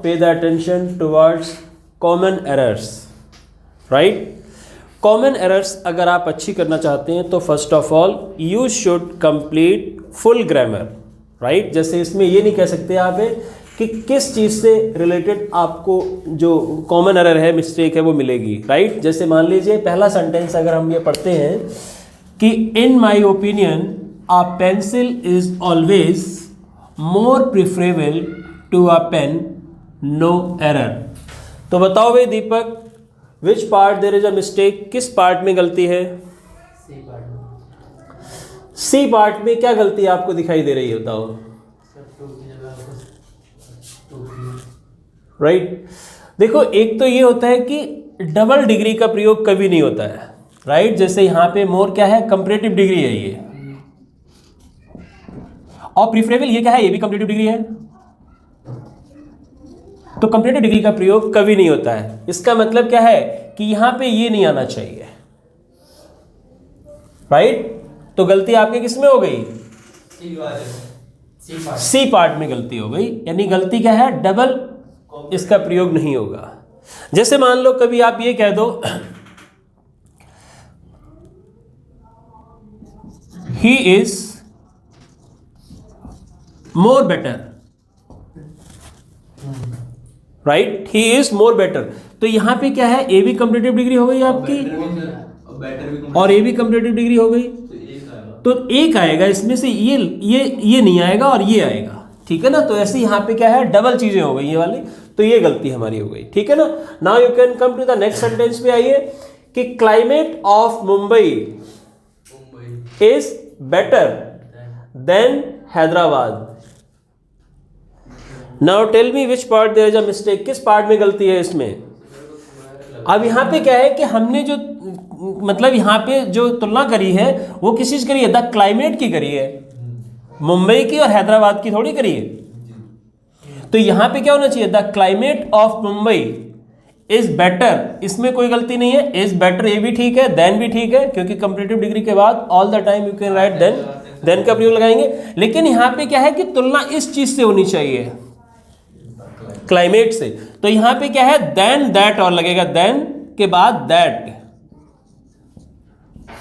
pay the attention towards common errors, right? Common errors अगर आप अच्छी करना चाहते हैं तो first of all you should complete full grammar, right? जैसे इसमें ये नहीं कह सकते आप कि किस चीज़ से रिलेटेड आपको जो कॉमन एरर है, मिस्टेक है, वो मिलेगी, राइट? जैसे मान लीजिए पहला सेंटेंस अगर हम ये पढ़ते हैं कि in my opinion a pencil is always more preferable to a pen, no error. तो बताओ भाई Deepak, which part there is a mistake? किस पार्ट में गलती है? सी पार्ट में क्या गलती आपको दिखाई दे रही है, बताओ? राइट देखो, एक तो ये होता है कि डबल डिग्री का प्रयोग कभी नहीं होता है, राइट? जैसे यहाँ पे मोर क्या है? कंपैरेटिव डिग्री है ये, और प्रिफरेबल ये क्या है? ये भी कंपैरेटिव डिग्री है। तो कंपैरेटिव डिग्री का प्रयोग कभी नहीं होता है। इसका मतलब क्या है कि यहां पे ये नहीं आना चाहिए, राइट? तो गलती आपकी किस में हो गई? सी पार्ट में गलती हो गई, यानी गलती क्या है? डबल इसका प्रयोग नहीं होगा। जैसे मान लो कभी आप ये कह दो he is more better, right? He is more better. तो यहां पे क्या है? ए भी कंपैरेटिव डिग्री हो गई आपकी, और ए भी कंपैरेटिव डिग्री हो गई, तो एक आएगा इसमें से, ये नहीं आएगा और ये आएगा, ठीक है ना? तो ऐसे यहां पे क्या है? डबल चीजें हो गई ये वाली, तो ये गलती हमारी हो गई, ठीक है ना? Now you can come to the next sentence पे आइए कि climate of Mumbai is better than Hyderabad. Now tell me which part there is a mistake? किस पार्ट में गलती है इसमें? अब यहाँ पे क्या है कि हमने जो मतलब यहाँ पे जो तुलना करी है वो किस चीज करी है? द क्लाइमेट की करी है, मुंबई की और हैदराबाद की थोड़ी करी है। तो यहाँ पे क्या होना चाहिए? The climate of Mumbai is better, इसमें कोई गलती नहीं है। इज बेटर ये भी ठीक है, देन भी ठीक है, क्योंकि कंपैरेटिव डिग्री के बाद all the time you can write then का प्रयोग लगाएंगे। लेकिन यहाँ पे क्या है कि तुलना इस चीज से होनी चाहिए, क्लाइमेट से। तो यहां पे क्या है? देन दैट और लगेगा, देन के बाद दैट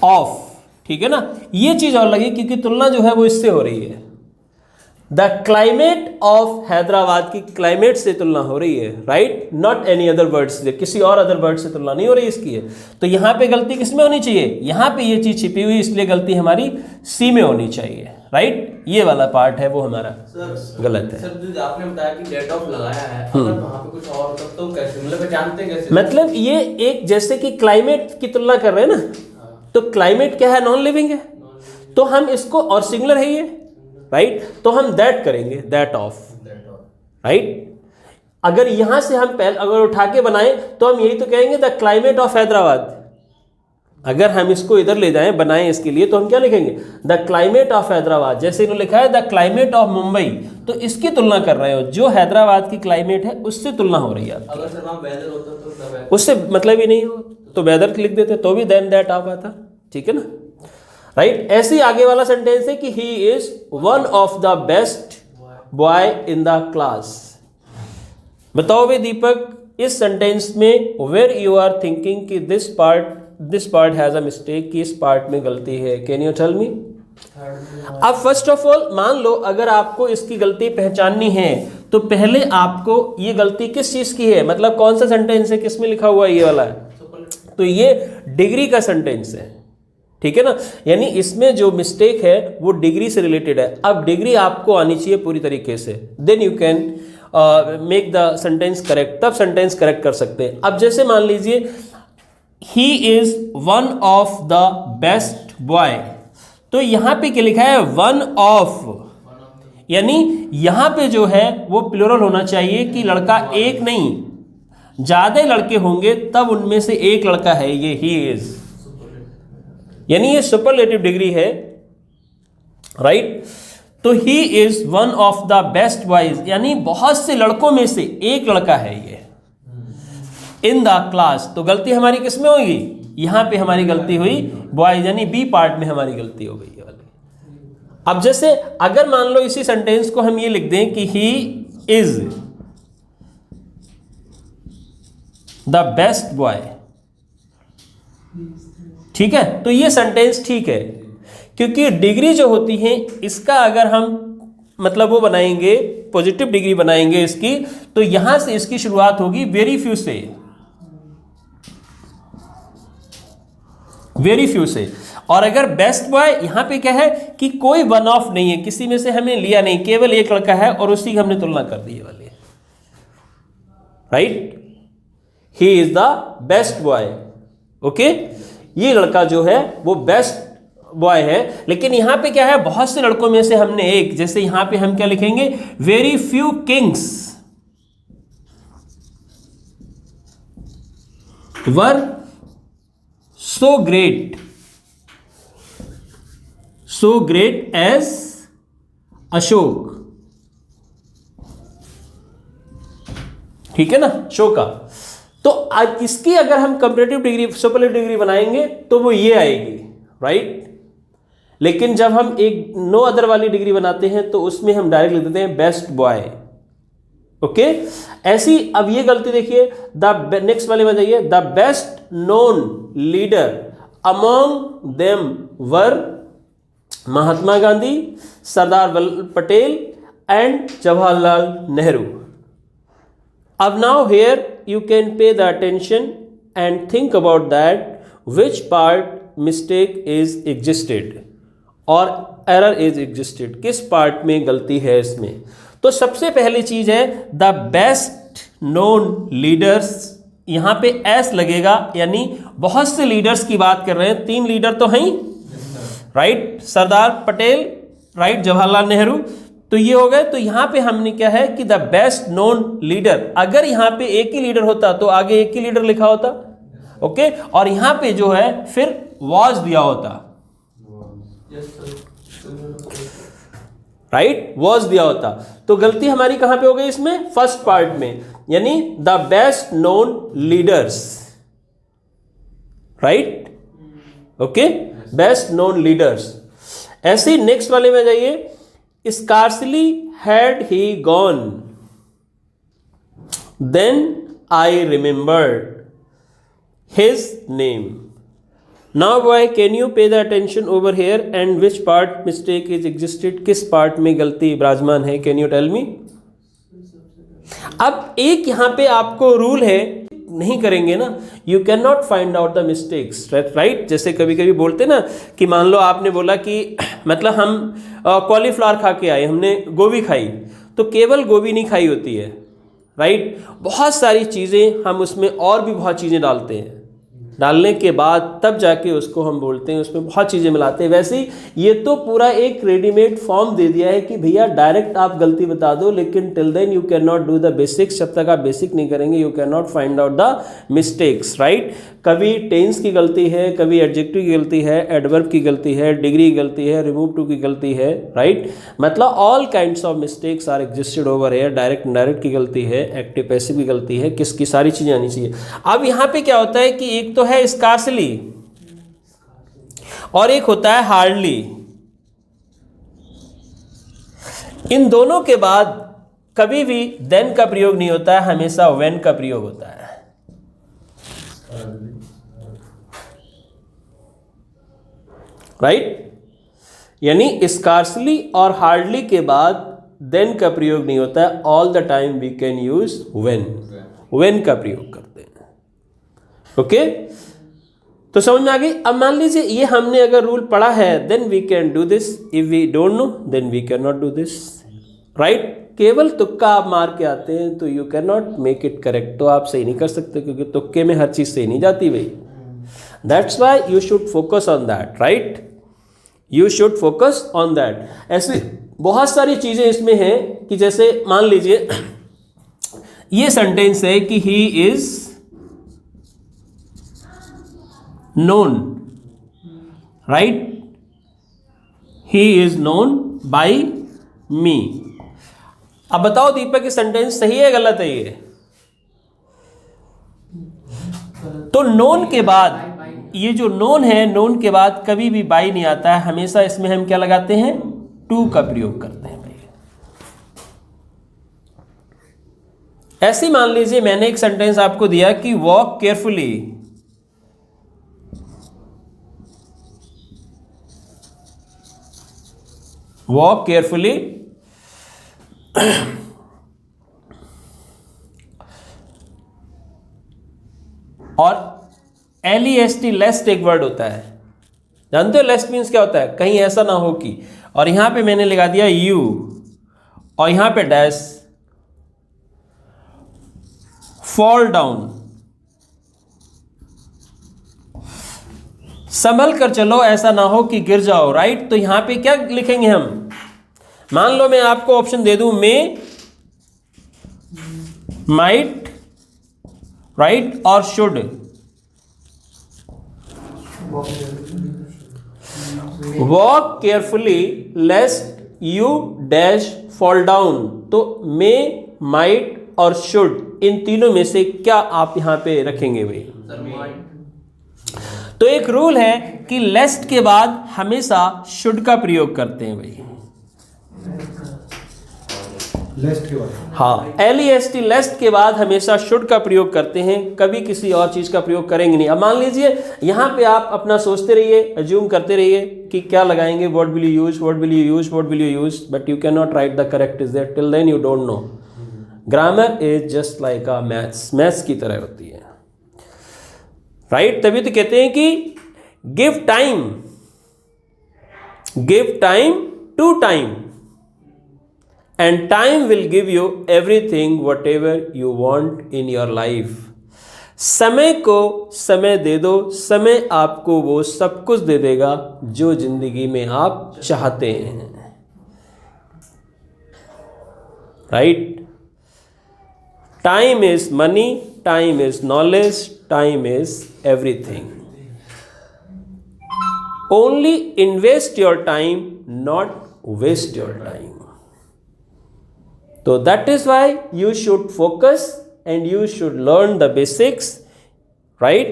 ऑफ, ठीक है ना? ये चीज और लगी क्योंकि तुलना जो है वो इससे हो रही है। द क्लाइमेट ऑफ हैदराबाद की क्लाइमेट से तुलना हो रही है, right? Not any other word से, किसी और अदर वर्ड से तुलना नहीं हो रही इसकी है। तो यहां पे गलती किसमें होनी चाहिए? यहां पे ये चीज छिपी हुई, इसलिए गलती हमारी सी में होनी चाहिए, राइट? ये वाला पार्ट है वो हमारा गलत है। सर जो आपने बताया कि डेट ऑफ लगाया है, अगर वहां पे कुछ और तो कैसे मतलब जानते हैं कैसे? मतलब ये एक जैसे कि क्लाइमेट की तुलना कर रहे हैं ना, तो क्लाइमेट क्या है? नॉन लिविंग है, तो हम इसको, और सिंगुलर है ये, राइट? तो हम दैट करेंगे, दैट ऑफ, राइट? अगर यहां से हम पहले अगर उठा के बनाएं तो हम यही तो कहेंगे द क्लाइमेट ऑफ हैदराबाद। अगर हम इसको इधर ले जाएं, बनाएं इसके लिए, तो हम क्या लिखेंगे? The climate of Hyderabad. जैसे इन्होंने लिखा है द क्लाइमेट ऑफ मुंबई, तो इसकी तुलना कर रहे हो, जो हैदराबाद की क्लाइमेट है उससे तुलना हो रही है। अगर सर वहां वेदर होता तो उससे मतलब ही नहीं हो तो वेदर लिख देते तो भी देन दैट आ पाता, ठीक है ना? राइट? ऐसे ही आगे वाला सेंटेंस है कि ही is one of the best boy in the class. बताओ भाई दीपक, इस सेंटेंस में वेयर यू आर थिंकिंग कि this part has a mistake, कि इस पार्ट में गलती है, कैन यू टेल मी? अब फर्स्ट ऑफ ऑल मान लो अगर आपको इसकी गलती पहचाननी है तो पहले आपको ये गलती किस चीज की है, मतलब कौन सा सेंटेंस है, किस में लिखा हुआ है ये वाला है? तो ये डिग्री का सेंटेंस है, ठीक है ना? यानी इसमें जो मिस्टेक है वो डिग्री से रिलेटेड है। अब डिग्री आपको आनी चाहिए पूरी तरीके से, then you can make the sentence correct, तब सेंटेंस करेक्ट कर सकते हैं। अब जैसे मान लीजिए he is one of the best boy, तो यहां पे क्या लिखा है? वन ऑफ, यानी यहां पे जो है वो प्लूरल होना चाहिए कि लड़का एक नहीं, ज्यादा लड़के होंगे तब उनमें से एक लड़का है ये ही इज, यानी ये सुपरलेटिव डिग्री है, राइट? तो ही is one of the best boys, यानी बहुत से लड़कों में से एक लड़का है ये, इन द क्लास। तो गलती हमारी किस में होगी? यहां पे हमारी गलती हुई बॉयज, यानी बी पार्ट में हमारी गलती हो गई है वाली। अब जैसे अगर मान लो इसी सेंटेंस को हम ये लिख दें कि he is the best boy. ठीक है, तो ये सेंटेंस ठीक है, क्योंकि डिग्री जो होती है इसका अगर हम मतलब वो बनाएंगे, पॉजिटिव डिग्री बनाएंगे इसकी, तो यहां से इसकी शुरुआत होगी वेरी फ्यू से, वेरी फ्यू से। और अगर बेस्ट बॉय यहां पे क्या है कि कोई वन ऑफ नहीं है, किसी में से हमने लिया नहीं, केवल एक लड़का है और उसी की हमने तुलना कर दी वाली, right. He is the best boy. Okay, ये लड़का जो है वो बेस्ट बॉय है। लेकिन यहां पे क्या है, बहुत से लड़कों में से हमने एक, जैसे यहां पे हम क्या लिखेंगे, very few kings were so great as Ashok. ठीक है ना, शोका। तो आज इसकी अगर हम कंपैरेटिव डिग्री, सुपरलेटिव डिग्री बनाएंगे तो वो ये आएगी, राइट। लेकिन जब हम एक नो अदर वाली डिग्री बनाते हैं तो उसमें हम डायरेक्ट लिख देते हैं बेस्ट बॉय। ओके, ऐसी अब ये गलती देखिए, द नेक्स्ट वाले में जाइए, the best known leader among them were Mahatma Gandhi, Sardar Vallabh Patel and Jawaharlal Nehru. अब now here you can pay the attention and think about that which part mistake is existed और error is existed, किस पार्ट में गलती है इसमें। तो सबसे पहली चीज है द बेस्ट नोन लीडर्स, यहां पे एस लगेगा, यानी बहुत से लीडर्स की बात कर रहे हैं, 3 लीडर तो हैं, राइट, सरदार पटेल, राइट, जवाहरलाल नेहरू, तो ये हो गए। तो यहां पे हमने क्या है कि द बेस्ट नोन लीडर, अगर यहां पे एक ही लीडर होता तो आगे एक ही लीडर लिखा होता, ओके, और यहां पे जो है फिर वॉज दिया होता, राइट, वॉज दिया होता। तो गलती हमारी कहां पे हो गई इसमें, फर्स्ट पार्ट में, यानी the best known leaders, right, okay, best known leaders. ऐसे नेक्स्ट वाले में जाइए, scarcely had he gone then I remembered his name. Now boy, can you pay the attention over here and which part mistake is existed, किस part में गलती विराजमान है, can you tell me? अब एक यहां पे आपको रूल है, नहीं करेंगे ना, you can not find out the mistakes, right. जैसे कभी कभी बोलते ना कि मान लो आपने बोला कि मतलब हम कॉलीफ्लावर खा के आए, हमने गोभी खाई, तो केवल गोभी नहीं खाई होती है, राइट, बहुत सारी चीज़ें हम उसमें और भी बहुत चीज़ें डालते हैं, डालने के बाद तब जाके उसको हम बोलते हैं, उसमें बहुत चीज़ें मिलाते हैं। वैसे ही ये तो पूरा एक रेडीमेड फॉर्म दे दिया है कि भैया डायरेक्ट आप गलती बता दो, लेकिन till then you can not do the basics, जब तक आप बेसिक नहीं करेंगे you can not find out the mistakes, right. कभी टेंस की गलती है, कभी एडजेक्टिव की गलती है, एडवर्ब की गलती है, डिग्री की गलती है, रिमूव टू की गलती है, राइट, मतलब all kinds of mistakes are existed over here. Direct indirect की गलती है, एक्टिव पैसिव की गलती है, किसकी सारी चीज़ें आनी चाहिए। अब यहाँ पे क्या होता है कि एक तो है स्कार्सली और एक होता है हार्डली। इन दोनों के बाद कभी भी देन का प्रयोग नहीं होता है, हमेशा व्हेन का प्रयोग होता है, राइट। यानी स्कार्सली और हार्डली के बाद देन का प्रयोग नहीं होता है, all the time we can use when का प्रयोग करते हैं, ओके। तो समझ में आ गई। अब मान लीजिए ये हमने अगर रूल पढ़ा है, then we can do this, if we don't know then we can not do this, right. केवल तुक्का आप मार के आते हैं तो you can not make it correct, तो आप सही नहीं कर सकते, क्योंकि तुक्के में हर चीज सही नहीं जाती भाई। That's why you should focus on that, right, you should focus on that. ऐसे बहुत सारी चीजें इसमें हैं कि जैसे मान लीजिए ये सेंटेंस है कि he is known, right, he is known by me। अब बताओ दीपक ये सेंटेंस सही है गलत है ये? तो नोन के बाद, ये जो नोन है, नोन के बाद कभी भी बाई नहीं आता है, हमेशा इसमें हम क्या लगाते हैं, टू का प्रयोग करते हैं भाई, ऐसे मान लीजिए मैंने एक सेंटेंस आपको दिया कि वॉक केयरफुली, वॉक केयरफुली, और LEST लेस्ट एक वर्ड होता है, जानते हो लेस्ट मीन्स क्या होता है, कहीं ऐसा ना हो कि, और यहां पे मैंने लगा दिया यू और यहां पे डैश, फॉल डाउन, संभल कर चलो ऐसा ना हो कि गिर जाओ, राइट। तो यहां पे क्या लिखेंगे हम, मान लो मैं आपको ऑप्शन दे दूं मे, माइट, राइट और should. Walk carefully लेस्ट you dash fall down. तो मे, माइट और शुड, इन तीनों में से क्या आप यहां पे रखेंगे भाई? तो एक रूल है कि लेस्ट के बाद हमेशा शुड का प्रयोग करते हैं भाई, लेस्ट के बाद, हाँ, LEST लेस्ट के बाद हमेशा शुड का प्रयोग करते हैं, कभी किसी और चीज का प्रयोग करेंगे नहीं। अब मान लीजिए यहां पे आप अपना सोचते रहिए, अज्यूम करते रहिए कि क्या लगाएंगे, what will you use, what will you use, what will you use, but you can not write the correct is there, till then you don't know. Grammar is just like a maths, maths की तरह होती है, right. तभी तो कहते हैं कि give time to time and time will give you everything whatever you want in your life। समय को समय दे दो, समय आपको वो सब कुछ दे देगा जो जिंदगी में आप चाहते हैं, right. Time is money, time is knowledge, time is everything. Only invest your time, not waste your time. So that is why you should focus and you should learn the basics, right?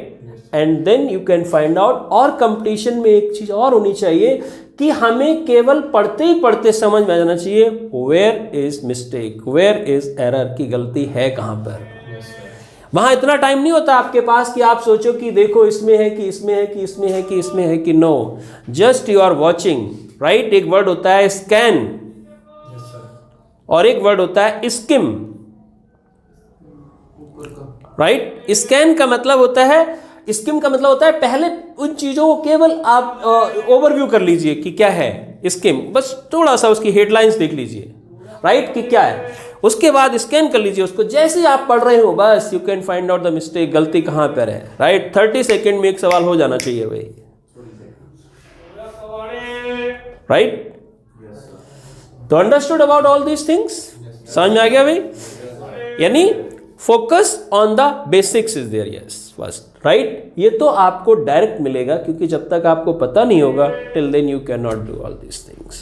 And then you can find out। और competition में एक चीज और होनी चाहिए कि हमें केवल पढ़ते ही पढ़ते समझ में आ जाना चाहिए where is mistake, where is error, की गलती है कहाँ पर। वहां इतना टाइम नहीं होता आपके पास कि आप सोचो कि देखो इसमें है कि इसमें है कि इसमें है कि इसमें है कि, no, just you are watching, right. एक वर्ड होता है स्कैन और एक वर्ड होता है स्किम, राइट। स्कैन का मतलब होता है, स्किम का मतलब होता है पहले उन चीजों को केवल आप ओवरव्यू कर लीजिए कि क्या है। स्किम बस थोड़ा सा उसकी हेडलाइंस देख लीजिए, राइट, कि क्या है। उसके बाद स्कैन कर लीजिए उसको, जैसे आप पढ़ रहे हो बस you can find out the mistake, गलती कहाँ पर है, राइट। 30 सेकेंड में एक सवाल हो जाना चाहिए भाई, राइट। तो understood about all these things, समझ में आ गया भाई। यानी focus on the basics is there, yes first, right. ये तो आपको डायरेक्ट मिलेगा क्योंकि जब तक आपको पता नहीं होगा till then you can not do all these things.